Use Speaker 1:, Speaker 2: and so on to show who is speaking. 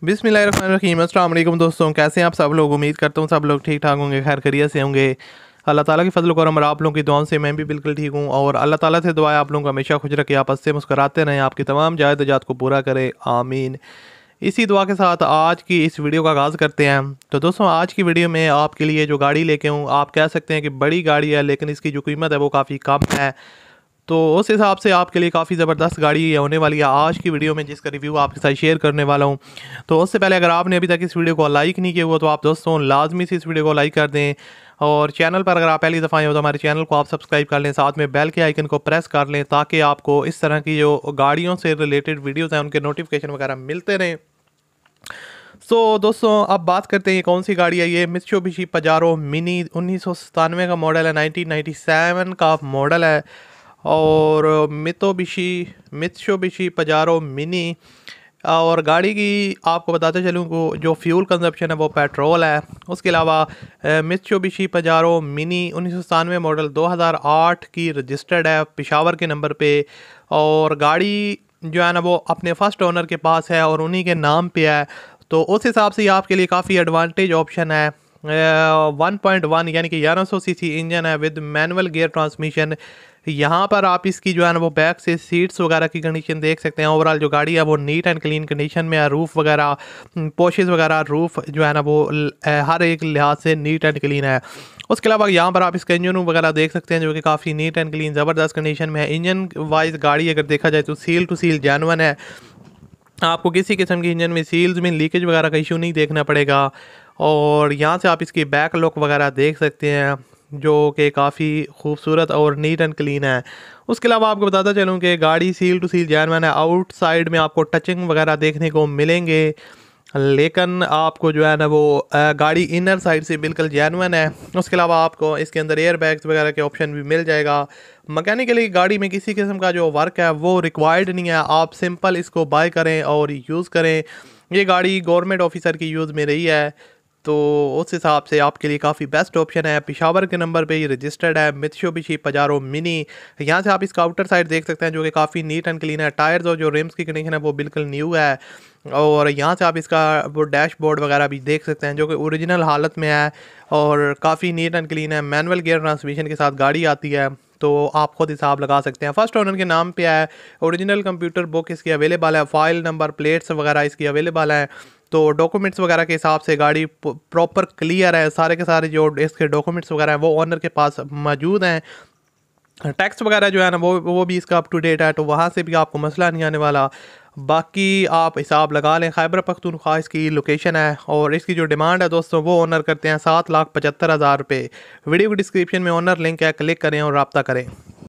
Speaker 1: बिस्मिल्लाहिर्रहमानिर्रहीम। अस्सलाम वालेकुम दोस्तों, कैसे हैं आप सब लोग। उम्मीद करता हूँ सब लोग ठीक ठाक होंगे, खैर खैरियत से होंगे। अल्लाह ताला की फजल करम और आप लोगों की दुआओं से मैं भी बिल्कुल ठीक हूँ। और अल्लाह ताला से दुआ है आप लोगों को हमेशा खुश रखे, आप हंसते मुस्कराते रहें, आपकी तमाम जायद जात को पूरा करे, आमीन। इसी दुआ के साथ आज की इस वीडियो का आगाज़ करते हैं। तो दोस्तों, आज की वीडियो में आपके लिए जो गाड़ी लेके हूँ, आप कह सकते हैं कि बड़ी गाड़ी है, लेकिन इसकी जो कीमत है वो काफ़ी कम है। तो उस हिसाब से आपके लिए काफ़ी ज़बरदस्त गाड़ी होने वाली है आज की वीडियो में, जिसका रिव्यू आपके साथ शेयर करने वाला हूं। तो उससे पहले अगर आपने अभी तक इस वीडियो को लाइक नहीं किया हुआ तो आप दोस्तों लाजमी से इस वीडियो को लाइक कर दें। और चैनल पर अगर आप पहली दफ़ा आए हो तो हमारे चैनल को आप सब्सक्राइब कर लें, साथ में बेल के आइकन को प्रेस कर लें, ताकि आपको इस तरह की जो गाड़ियों से रिलेटेड वीडियोज़ हैं उनके नोटिफिकेशन वगैरह मिलते रहें। दोस्तों, अब बात करते हैं ये कौन सी गाड़ी है। ये मित्सुबिशी पजारो मिनी 1997 का मॉडल है, 1997 का मॉडल है। और मित्सुबिशी पजारो मिनी। और गाड़ी की आपको बताते चलूँ को जो फ्यूल कंजप्शन है वो पेट्रोल है। उसके अलावा मित्सुबिशी पजारो मिनी 1997 मॉडल 2008 की रजिस्टर्ड है, पेशावर के नंबर पे। और गाड़ी जो है ना वो अपने फर्स्ट ओनर के पास है और उन्हीं के नाम पे है। तो उस हिसाब से आपके लिए काफ़ी एडवांटेज ऑप्शन है। 1.1 यानी कि 1100 सीसी इंजन है विद मैनुअल गियर ट्रांसमिशन। यहाँ पर आप इसकी जो है ना वो बैक से सीट्स वगैरह की कंडीशन देख सकते हैं। ओवरऑल जो गाड़ी है वो नीट एंड क्लीन कंडीशन में है। रूफ़ वगैरह, पोशेस वगैरह, रूफ़ जो है ना वो हर एक लिहाज से नीट एंड क्लीन है। उसके अलावा यहाँ पर आप इसका इंजन वगैरह देख सकते हैं जो कि काफ़ी नीट एंड क्लीन ज़बरदस्त कंडीशन में है। इंजन वाइज गाड़ी अगर देखा जाए तो सील टू सील जेन्युइन है। आपको किसी किस्म की इंजन में सील्स में लीकेज वगैरह का इशू नहीं देखना पड़ेगा। और यहाँ से आप इसकी बैक लुक वगैरह देख सकते हैं जो कि काफ़ी खूबसूरत और नीट एंड क्लीन है। उसके अलावा आपको बताता चलूँ कि गाड़ी सील टू सील जेन्युइन है। आउटसाइड में आपको टचिंग वगैरह देखने को मिलेंगे, लेकिन आपको जो है ना वो गाड़ी इनर साइड से बिल्कुल जेन्युइन है। उसके अलावा आपको इसके अंदर एयर बैग्स वगैरह के ऑप्शन भी मिल जाएगा। मैकेनिकली गाड़ी में किसी किस्म का जो वर्क है वो रिक्वायर्ड नहीं है, आप सिंपल इसको बाय करें और यूज़ करें। ये गाड़ी गवर्नमेंट ऑफिसर की यूज़ में रही है, तो उस हिसाब से आपके लिए काफ़ी बेस्ट ऑप्शन है। पेशावर के नंबर पे ये रजिस्टर्ड है, मित्सुबिशी पजारो मिनी। यहाँ से आप इसका आउटर साइड देख सकते हैं जो कि काफ़ी नीट एंड क्लीन है। टायर्स और जो रिम्स की कंडीशन है वो बिल्कुल न्यू है। और यहाँ से आप इसका वो डैशबोर्ड वगैरह भी देख सकते हैं जो कि ओरिजिनल हालत में है और काफ़ी नीट एंड क्लीन है। मैनुअल गियर ट्रांसमिशन के साथ गाड़ी आती है, तो आप खुद हिसाब लगा सकते हैं। फर्स्ट ओनर के नाम पे है। ओरिजिनल कंप्यूटर बुक इसकी अवेलेबल है, फाइल नंबर, प्लेट्स वगैरह इसकी अवेलेबल है। तो डॉक्यूमेंट्स वगैरह के हिसाब से गाड़ी प्रॉपर क्लियर है। सारे के सारे जो इसके डॉक्यूमेंट्स वगैरह हैं वो ओनर के पास मौजूद हैं। टैक्स वगैरह जो है ना वो भी इसका अप टू डेट है, तो वहाँ से भी आपको मसला नहीं आने वाला। बाकी आप हिसाब लगा लें। खैबर पख्तूनख्वा इसकी लोकेशन है और इसकी जो डिमांड है दोस्तों वो ओनर करते हैं 7,75,000 रुपये। वीडियो की डिस्क्रिप्शन में ओनर लिंक है, क्लिक करें और रब्ता करें।